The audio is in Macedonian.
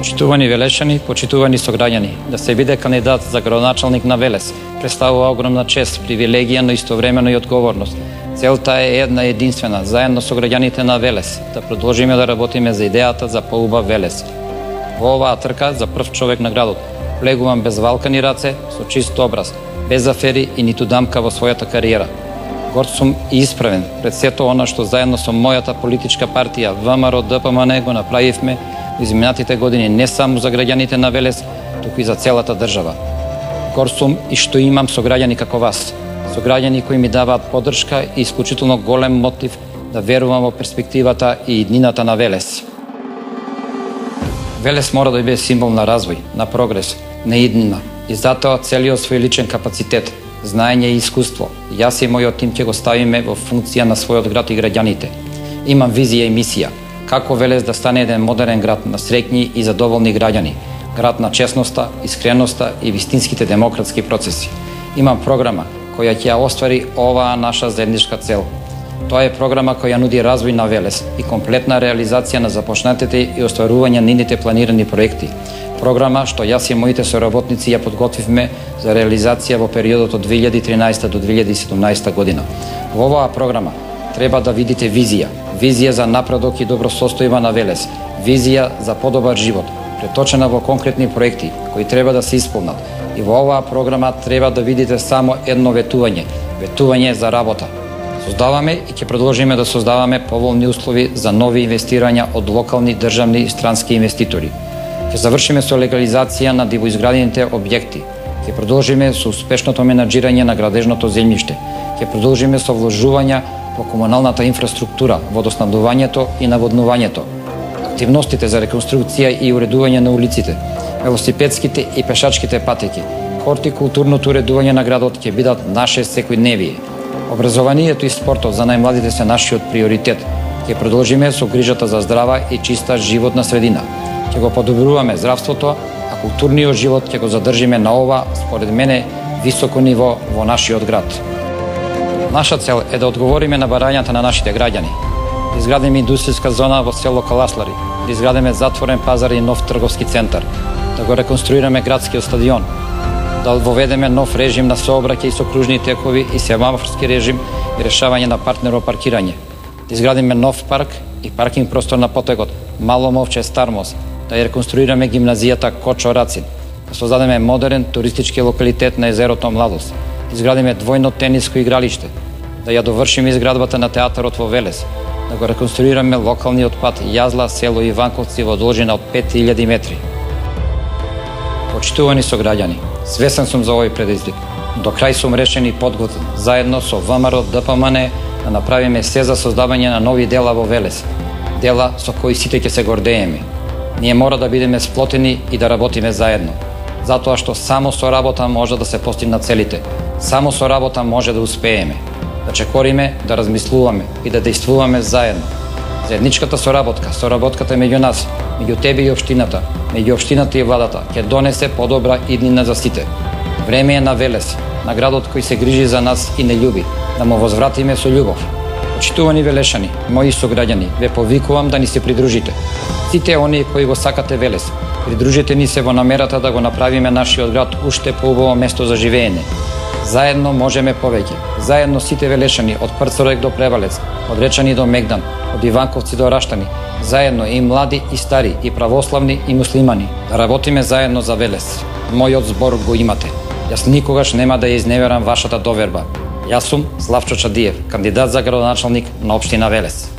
Почитувани Велешани, почитувани сограѓани, да се биде кандидат за градоначалник на Велес представува огромна чест, привилегија, но истовремено и одговорност. Целта е една единствена, заедно со граѓаните на Велес, да продолжиме да работиме за идејата за поубав Велес. Во оваа трка за прв човек на градот влегувам без валкани раце, со чист образ, без афери и ниту дамка во својата кариера. Горд сум и исправен пред сето она што заедно со мојата политичка партија ВМРО ДПМН го направивме изминатите години не само за граѓаните на Велес, туку и за целата држава. Горд сум и што имам сограѓани како вас, сограѓани кои ми даваат поддршка и исклучително голем мотив да верувам во перспективата и иднината на Велес. Велес мора да биде символ на развој, на прогрес, на иднина и затоа целиот свој личен капацитет, знаење и искуство, јас и мојот тим ќе го ставиме во функција на својот град и граѓаните. Имам визија и мисија, како Велес да стане еден модерен град на среќни и задоволни граѓани, град на честноста, искреноста и вистинските демократски процеси. Имам програма која ќе ја оствари оваа наша заедничка цел. Тоа е програма која нуди развој на Велес и комплетна реализација на започнатите и остварување на нивните планирани проекти. Програма што јас и моите соработници ја подготвивме за реализација во периодот од 2013 до 2017 година. Во оваа програма треба да видите визија за напредок и добро состојба на Велес, визија за подобар живот, преточена во конкретни проекти кои треба да се исполнат. И во оваа програма треба да видите само едно ветување за работа. Создаваме и ќе продолжиме да создаваме поволни услови за нови инвестирања од локални, државни и странски инвеститори. Ќе завршиме со легализација на дивоизградените објекти. Ќе продолжиме со успешното менаџирање на градежното земјиште. Ќе продолжиме со вложувања во комуналната инфраструктура, водоснабдувањето и наводнувањето. Активностите за реконструкција и уредување на улиците, велосипедските и пешачките патеки, хортикултурното уредување на градот ќе бидат наше секојдневие. Образованието и спортот за најмладите се нашиот приоритет. Ќе продолжиме со грижата за здрава и чиста животна средина. Ќе го подобруваме здравството, а културниот живот ќе го задржиме на ова, според мене, високо ниво во нашиот град. Наша цел е да одговориме на барањата на нашите граѓани. Да изградиме индустријска зона во село Каласлари, да изградиме затворен пазар и нов трговски центар, да го реконструираме градскиот стадион, да воведеме нов режим на сообраќај со кружни текови и семафорски режим и решавање на партнеро паркирање, да изградиме нов парк и паркинг простор на потегот Мало Мовче Стар мост, да ја реконструираме гимназијата Кочо Рацин, да создадеме модерен туристички локалитет на езерото Младост, да изградиме двојно тениско игралиште, да ја довршиме изградбата на театарот во Велес, да го реконструираме локалниот пат Јазла, село Иванковци во должина од 5000 метри. Почитувани сограѓани, свесен сум за овој предизвик. До крај сум решен и подготвен, заедно со ВМРО ДПМН, да направиме се за создавање на нови дела во Велес, дела со кои сите ќе се гордееме. Ние мора да бидеме сплотени и да работиме заедно, затоа што само со работа може да се постигнат целите, само со работа може да успееме, да чекориме, да размислуваме и да действуваме заедно. Заедничката соработката меѓу нас, меѓу тебе и општината, меѓу општината и владата, ќе донесе подобра иднина за сите. Време е на Велес, на градот кој се грижи за нас и не љуби, да му возвратиме со љубов. Почитувани Велешани, мои сограѓани, ве повикувам да ни се придружите. Сите оние кои го сакате Велес, придружите ни се во намерата да го направиме нашиот град уште поубаво место за живеење. Заедно можеме повеќе. Заедно сите Велешани, од Прцорек до Превалец, од Речани до Мегдан, од Иванковци до Раштани, заедно и млади и стари, и православни и муслимани, да работиме заедно за Велес. Мојот збор го имате. Јас никогаш нема да ја изневерам вашата доверба. Јас сум Славчо Чадиев, кандидат за градоначалник на општина Велес.